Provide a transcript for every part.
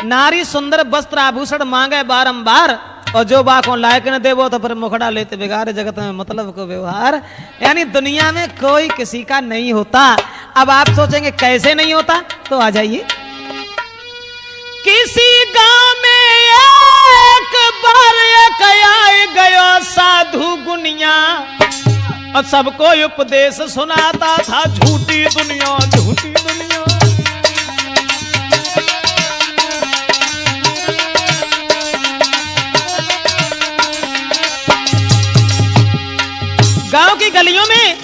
नारी सुंदर वस्त्र आभूषण मांगे बारंबार, और जो बाको लायक न देवो तो फिर मुखड़ा लेते बिगाड़े जगत में मतलब को व्यवहार। यानी दुनिया में कोई किसी का नहीं होता। अब आप सोचेंगे कैसे नहीं होता, तो आ जाइए। किसी गांव में एक बार एक आए गयो साधु गुनिया, और सबको उपदेश सुनाता था झूठी दुनिया झूठी दुनिया। गांव की गलियों में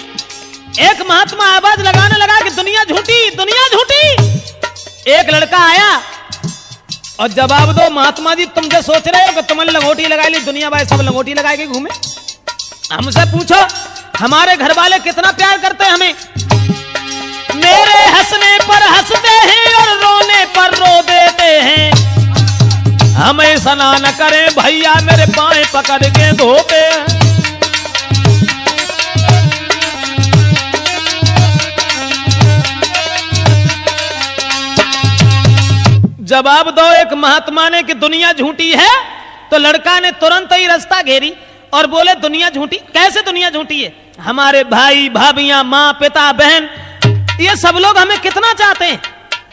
एक महात्मा आवाज लगाने लगा कि दुनिया झूठी दुनिया झूठी। एक लड़का आया और जवाब दो, महात्मा जी तुम जो सोच रहे हो कि तुमने लंगोटी लगा ली, दुनिया भाई सब लंगोटी लगाए के घूमे। हमसे पूछो हमारे घर वाले कितना प्यार करते हैं हमें। मेरे हंसने पर हंसते हैं और रोने पर रो देते हैं। हम ऐसा ना करें भैया, मेरे पाए पकड़ के धोते हैं। जवाब दो एक महात्मा ने कि दुनिया झूठी है, तो लड़का ने तुरंत ही रास्ता घेरी और बोले दुनिया झूठी कैसे, दुनिया झूठी है। हमारे भाई भाभियां, माँ पिता बहन, ये सब लोग हमें कितना चाहते हैं।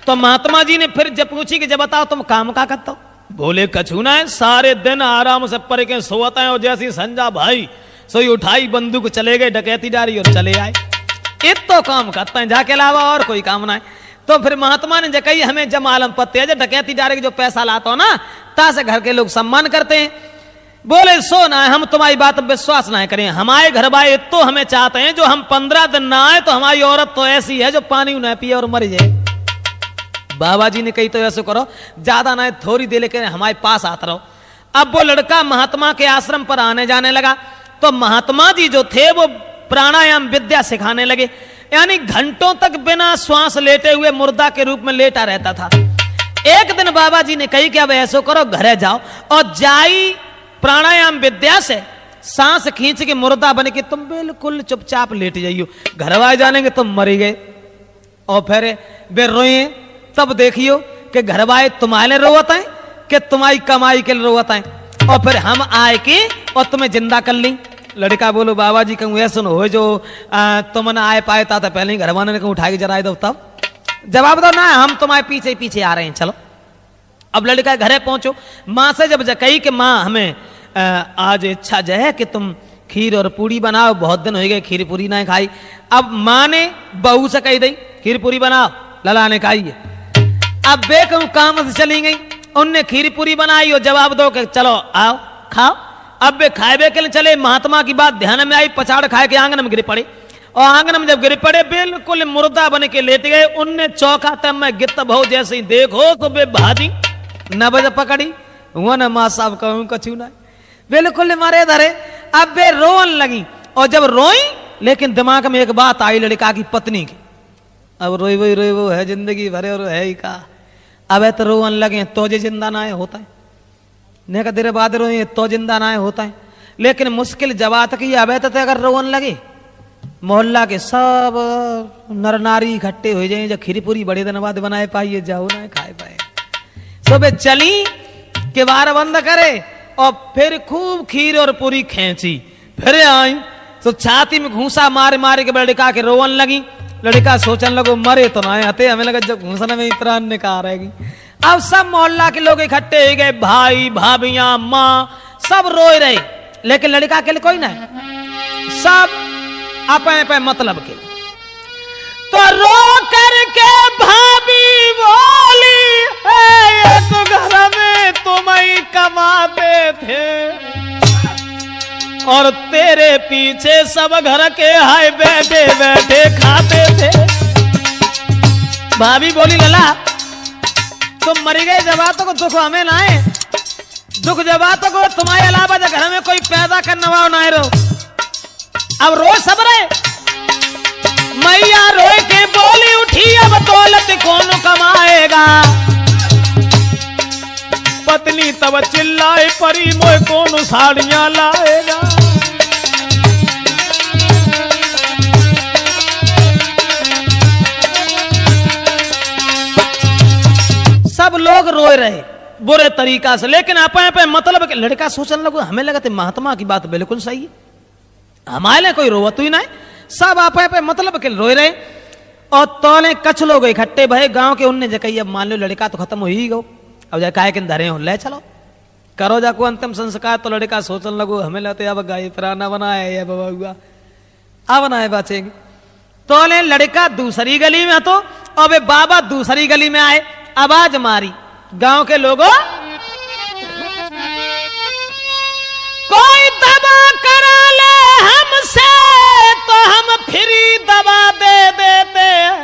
तो महात्मा जी ने फिर जब पूछी कि जब बताओ तुम काम का करते हो। बोले कछु ना है, सारे दिन आराम से पढ़ के सोते हैं, और जैसी संजा भाई सोई उठाई बंदूक चले गए डकैती डारी और चले आए। इतो काम करते हैं, जाके अलावा और कोई काम ना है। तो फिर महात्मा ने कही हमें जब मालूम पत्ते है, जो डकैती डारे जो पैसा लाता हो ना, तासे घर के लोग सम्मान करते हैं। बोले सो ना, हम तुम्हारी बात पर विश्वास ना करें। हमारे घर भाई तो हमें चाहते हैं, जो हम 15 दिन ना आए तो हमारी औरत तो ऐसी है जो पानी न पिए और मर जाए। बाबा जी ने कही तो ऐसे करो, ज्यादा ना थोड़ी देर लेकर हमारे पास आता रहो। अब वो लड़का महात्मा के आश्रम पर आने जाने लगा, तो महात्मा जी जो थे वो प्राणायाम विद्या सिखाने लगे। यानी घंटों तक बिना श्वास लेटे हुए मुर्दा के रूप में लेटा रहता था। एक दिन बाबा जी ने कही कि अब ऐसो करो, घरे जाओ और जाई प्राणायाम विद्या से सांस खींच के मुर्दा बन के तुम बिल्कुल चुपचाप लेट जाइयो। घरवाए जानेंगे तुम मरी गए। और फिर वे रोए, तब देखियो कि घरवाए तुम्हारे रोवत हैं कि तुम्हारी कमाई के लिए रोवत हैं, और फिर हम आए कि और तुम्हें जिंदा कर ली। लड़का बोलो बाबा जी कहूँ ऐसा हो जो तुम न आए पाए था, तो पहले ही घरवाने ने कहूँ उठा के जराए दो। तब जवाब दो ना, हम तुम्हारे पीछे पीछे आ रहे हैं, चलो। अब लड़का घरे पहुंचो, माँ से जब कही कि माँ हमें आज इच्छा जो है कि तुम खीर और पूरी बनाओ, बहुत दिन हो गए खीर पूरी ना खाई। अब माँ ने बहू से कही दी खीर पूरी बनाओ, लला ने खाई है। अब बे कहूँ काम से चली गई, उनने खीर पूरी बनाई और जवाब दो कि चलो आओ खाओ। अब वे खाए के लिए चले, महात्मा की बात ध्यान में आई, पछाड़ खाए के आंगन में गिर पड़े। और आंगन में जब गिर पड़े बिल्कुल मुर्दा बन के लेट गए। उनने चौका तब मैं गित भाव जैसे ही देखो तो वे भाजी न बज पकड़ी, वो न माँ साहब कहूँ कछू ना, बिल्कुल मारे धरे। अब वे रोन लगी, और जब रोई लेकिन दिमाग में एक बात आई लड़का की पत्नी की। अब रोई वो है जिंदगी भरे और है ही का। अब तो रोवन लगे तो जे जिंदा ना होता है, ने का देर बाद रोए तो जिंदा ना होता है। लेकिन मुश्किल जवाब की अब तो अगर रोवन लगे, मोहल्ला के सब नर नारी इकट्ठे हो जाए, जो खीर पूरी बड़े दिन बाद बनाए पाइए, जाओ ना खाए पाए। सुबह चली के बार बंद करे और फिर खूब खीर और पूरी खेची। फिर आई तो छाती में घूसा मारे मारे के लड़का के रोवन लगी। लड़का सोचने लगो मरे तो ना आते, हमें लगा जब घूसने में प्राण निकाल रहेगी। अब सब मोहल्ला के लोग इकट्ठे हो गए, भाई भाभियां माँ सब रोए रहे, लेकिन लड़का के लिए कोई ना, सब अपने अपने मतलब के। तो रो करके भाभी बोली ये तो घर में तुम ही कमाते थे और तेरे पीछे सब घर के हाय बैठे बैठे खाते थे। भाभी बोली लला तुम मरी गए, जवातों को दुख हमें ना है, दुख जवातों को तुम्हारे अलावा घर में कोई पैदा करने वाला ना है। रो अब रो सब रहे, मैया रोए के बोली उठी अब दौलत कौन कमाएगा। पत्नी तब चिल्लाए परी मोए कौन साड़ियां लाएगा। सब लोग रोए रहे, बुरे तरीका से। लेकिन आप मतलब कि लड़का सोचने लगो, हमें लगा महात्मा की बात बिल्कुल सही है, हमारे लिए कोई रोवत ही ना है, सब आप मतलब के रोए रहे। और तोले कछ लोग इकट्ठे भय गांव के, उनने जकई अब मान लो लड़का तो खत्म हो ही गो, अब जा काहे के धरे हो, ले चलो करो जाको अंतिम संस्कार। तो लड़का सोचने लगो, हमें लगते अब गाय पुराना बनाया है बाबा हुआ, अब बनाए बचेंगे। तो ले लड़का दूसरी गली में, तो अब बाबा दूसरी गली में आए, आवाज मारी गांव के लोगों, कोई दवा करा ले हमसे तो हम फ्री दवा दे देते हैं।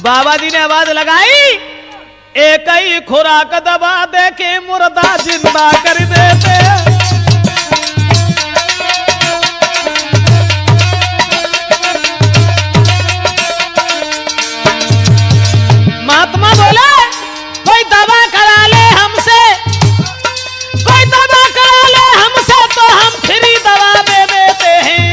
बाबा जी ने आवाज लगाई, एक ही खुराक दवा दे के मुर्दा जिंदा कर देते हैं। महात्मा बोले, कोई दवा करा ले हमसे, कोई दवा करा ले हमसे तो हम फ्री दवा दे देते हैं।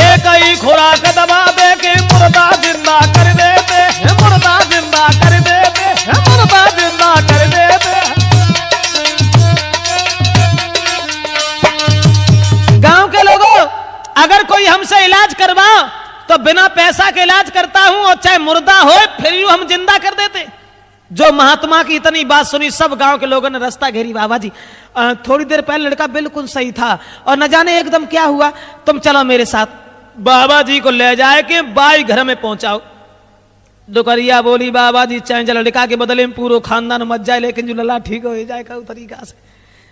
एक ही खुराक दवा दे के मुर्दा जिंदा कर देते हैं, मुर्दा जिंदा कर देते हैं, मुर्दा जिंदा कर देते हैं। गांव के लोगों, अगर कोई हमसे इलाज करवाओ तो बिना पैसा के इलाज करता हूं, और चाहे मुर्दा हो फिर यूं हम जिंदा कर देते। जो महात्मा की इतनी बात सुनी, सब गांव के लोगों ने रास्ता घेरी। बाबा जी थोड़ी देर पहले लड़का बिल्कुल सही था और न जाने एकदम क्या हुआ, तुम चलो मेरे साथ। बाबा जी को ले जाए के बाई घर में पहुंचाओ। दुकरिया बोली, बाबा जी चाहे लड़का के बदले में पूरा खानदान मच जाए, लेकिन जो लला ठीक हो जाए का तरीका से।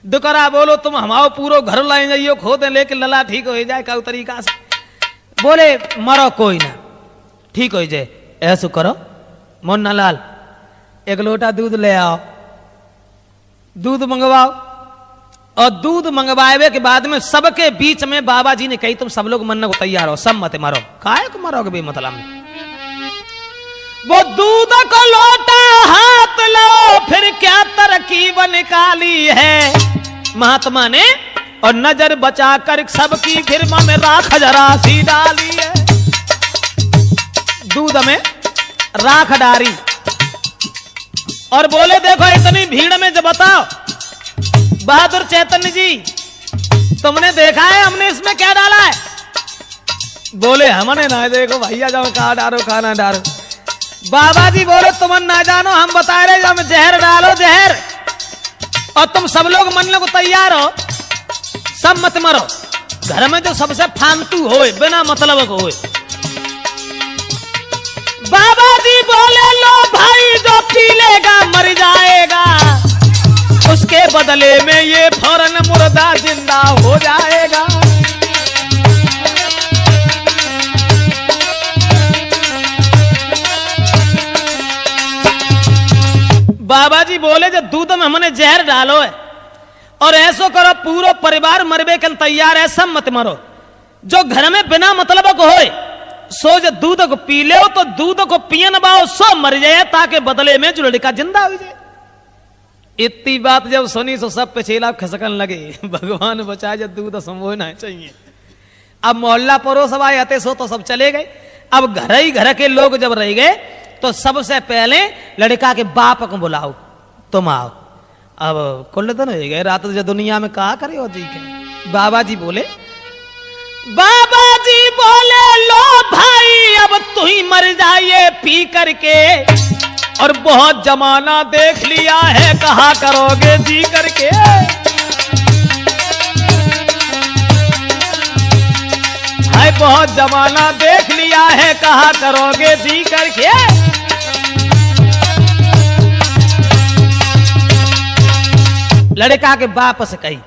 दुकरा बोलो, तुम हमारो पूरा घर लाए जाइयो खो दे, लेकिन लला ठीक हो जाए का तरीका से। बोले मरो कोई ना, ठीक हो जाए, ऐसा करो मुन्ना लाल एक लोटा दूध ले आओ, दूध मंगवाओ। और दूध मंगवाए के बाद में सबके बीच में बाबा जी ने कही, तुम सब लोग मरने को तैयार हो, सब मत मारो। काहे को मरोगे बे मतलब में? वो दूध को लोटा हाथ लो, फिर क्या तरकीब निकाली है महात्मा ने, और नजर बचा कर सबकी फिर में राख जरा सी डाली है। दूध में राख डारी और बोले, देखो इतनी भीड़ में जब बताओ बहादुर चैतन्य जी, तुमने देखा है हमने इसमें क्या डाला है? बोले हमने ना देखो भैया, जाओ कहा डालो कहा ना डालो। बाबा जी बोले, तुम ना जानो, हम बता रहे हम जहर डालो जहर, और तुम सब लोग मरने को तैयार हो, सब मत मरो। घर में जो सबसे फालतू होए, बिना मतलब को होए। बाबा जी बोले, लो भाई जो पी लेगा मर जाएगा, उसके बदले में ये फौरन मुर्दा जिंदा हो जाएगा। बाबा जी बोले, जो दूध में हमने जहर डालो है, और ऐसो करो पूरा परिवार मरबे के तैयार है, सब मत मरो। जो घर में बिना मतलब को होए, सो जो दूध को पी ले, तो दूध को पियन बाओ सो मर जाए, ताकि बदले में जो लड़का जिंदा हो जाए। इतनी बात जब सुनी तो सब पे चेला खसकन लगे, भगवान बचाए, जब दूध संभोना चाहिए। अब मोहल्ला पड़ोस आए आते सो तो सब चले गए। अब घर ही घर के लोग जब रह गए, तो सबसे पहले लड़का के बाप को बुलाओ, तुम आओ। अब कुल दिन हो गए, रात जो दुनिया में कहा करे हो जी के। बाबा जी बोले, लो भाई अब तू ही मर जाइए पी करके, और बहुत जमाना देख लिया है, कहा करोगे जी करके। है बहुत जमाना देख लिया है, कहा करोगे जी करके। लड़का के बाप से कही,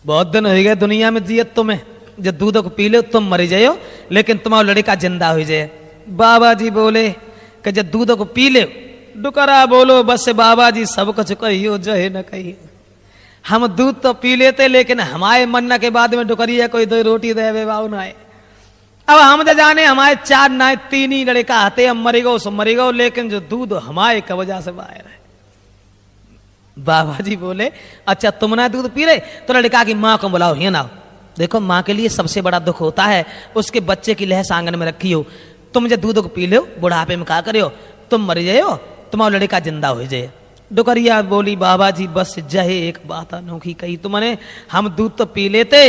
बहुत दिन हो गए दुनिया में जियत तुम्हें, जब दूध को पी लो तुम मर जाओ, लेकिन तुम्हारा लड़का जिंदा हो जाए। बाबा जी बोले कि जब दूध को पी ले। डुकरा बोलो, बस बाबा जी सब कुछ कहियो, जो है न कहियो। हम दूध तो पी लेते, लेकिन हमारे मरने के बाद में डुकरिया कोई दो रोटी दे बाबू ना। अब हम जो जाने हमारे चार ना तीन ही लड़का आते, हम मरी गो सो मरी गो, लेकिन जो दूध हमारे की वजह से बाहर है। बाबा जी बोले, अच्छा तुम ना दूध पी रहे, तो लड़का की माँ को बुलाओ, ये ना। देखो माँ के लिए सबसे बड़ा दुख होता है, उसके बच्चे की लहस आंगन में रखी हो। तुम जब दूध को पी लो, बुढ़ापे में कहा करे हो, तुम मर जाओ, तुम्हारा लड़का जिंदा हो जाए। डुकरिया बोली बाबा जी बस जहे एक बात अनोखी कही तुमने, हम दूध तो पी लेते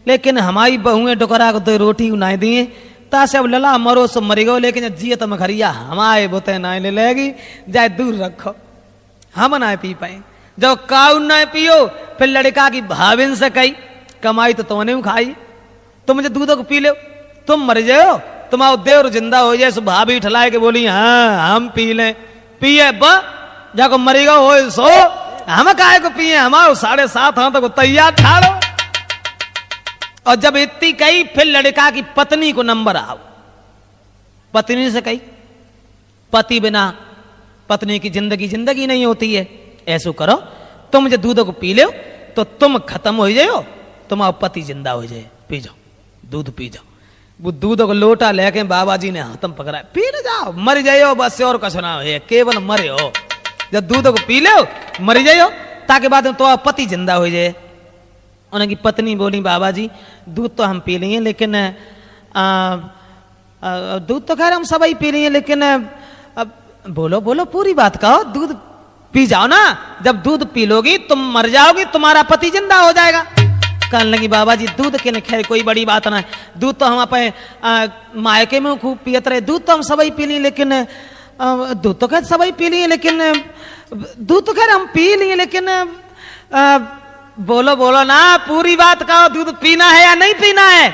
लेकिन हमारी बहुएं डुकरा को 2 रोटी उनाई दिए तासे अब लला मरो सो मरी गो, लेकिन जियत मखरिया हमारे बोते ना ले लेगी, जाए दूर रखो, हम ना पी पाए। जब काउ ना पियो फिर लड़का की भाविन से कही कमाई तो तुमने खाई, तुम मुझे दूध को पी लो, तुम मर जाओ, तुम्हारा देवर जिंदा हो जाए। सो भाभी ठलाए के बोली हाँ हम पी लें, पिए ब जाको मरेगा हो सो, हम काहे को पिए, हमारे 7.5 हाथ को तैयार ठाड़ो। और जब इतनी कही फिर लड़का की पत्नी को नंबर आओ, पत्नी से कही पति बिना पत्नी की जिंदगी नहीं होती है, ऐसो करो तुम मुझे दूध को पी लो तो तुम खत्म हो जाओ, तुम्हारा पति जिंदा हो जाए, पी जाओ दूध पी जाओ। वो दूध को लोटा लेके बाबा जी ने हाथम पकड़ा, पी न जाओ मर जाओ बस और कुछ ना है, केवल मरे हो, जब दूध को पी लो मर जाओ ताकि बाद में तुम्हारा पति जिंदा हो जाए। उनकी पत्नी बोली बाबा जी दूध तो हम पी लिए लेकिन दूध तो खैर हम सब ही पी लिए, लेकिन अब बोलो पूरी बात कहो, दूध पी जाओ ना, जब दूध पी लोगी तुम मर जाओगी, तुम्हारा पति जिंदा हो जाएगा। कहने लगी बाबा जी दूध के खैर कोई बड़ी बात ना है, दूध तो हम अपने मायके में खूब पियत रहे, दूध तो हम सब ही पी लिए, लेकिन दूध तो खैर सब ही पी लिए, लेकिन दूध तो खैर हम पी लिए, लेकिन बोलो ना पूरी बात कहो, दूध पीना है या नहीं पीना है।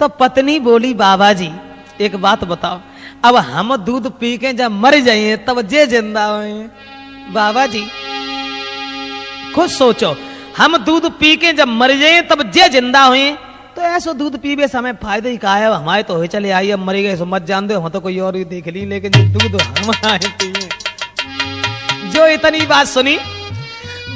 तो पत्नी बोली बाबा जी एक बात बताओ, अब हम दूध पी के जब मर जाइए तब जे जिंदा हुए, बाबा जी खुद सोचो, हम दूध पी के जब मर जाए तब जे जिंदा हुए, तो ऐसा दूध पीवे समय फायदे ही कहा है, हमारे तो हो चले आई अब मरी गए सो मत जान दो, हम तो कोई और ही देख ली, लेकिन दूध हम आए पिए। जो इतनी बात सुनी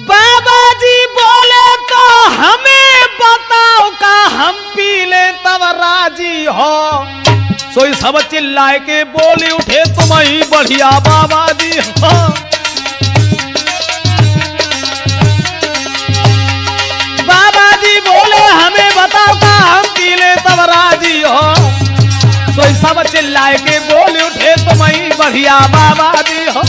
बाबा जी बोले तो हमें बताओ का हम पी ले तब राजी हो, सोई सब चिल्लाए के बोले उठे तुम ही बढ़िया बाबा जी हो। बाबा जी बोले हमें बताओ का हम पी ले तब राजी हो, सोई सब चिल्लाए के बोले उठे तुम ही बढ़िया बाबा जी हो।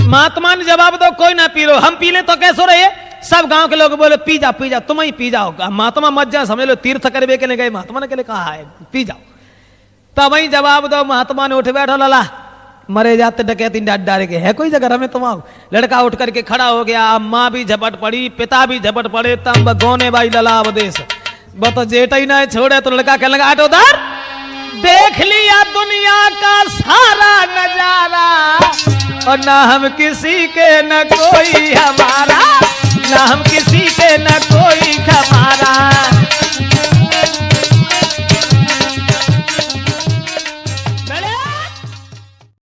महात्मा ने जवाब दो कोई ना पी लो, हम पी ले तो कैसे रहे, सब गांव के लोग बोले पी जाओ तुम ही पी जाओ, महात्मा मत जा समझ लो तीर्थ करवे के लिए गए, महात्मा ने के लिए कहा है पी जाओ। तब वही जवाब दो, महात्मा ने उठ बैठो लला मरे जाते डकैती डारे के है कोई जगह हमें तुम। लड़का उठ करके खड़ा हो गया, माँ भी झपट पड़ी पिता भी झपट पड़े, तम गोने भाई लला अवदेश बतो जेठ ही ना छोड़े। तो लड़का कहने लगा हटो उधर, देख लिया दुनिया का सारा नजारा और ना हम किसी के न कोई हमारा, ना हम किसी के न कोई खबर।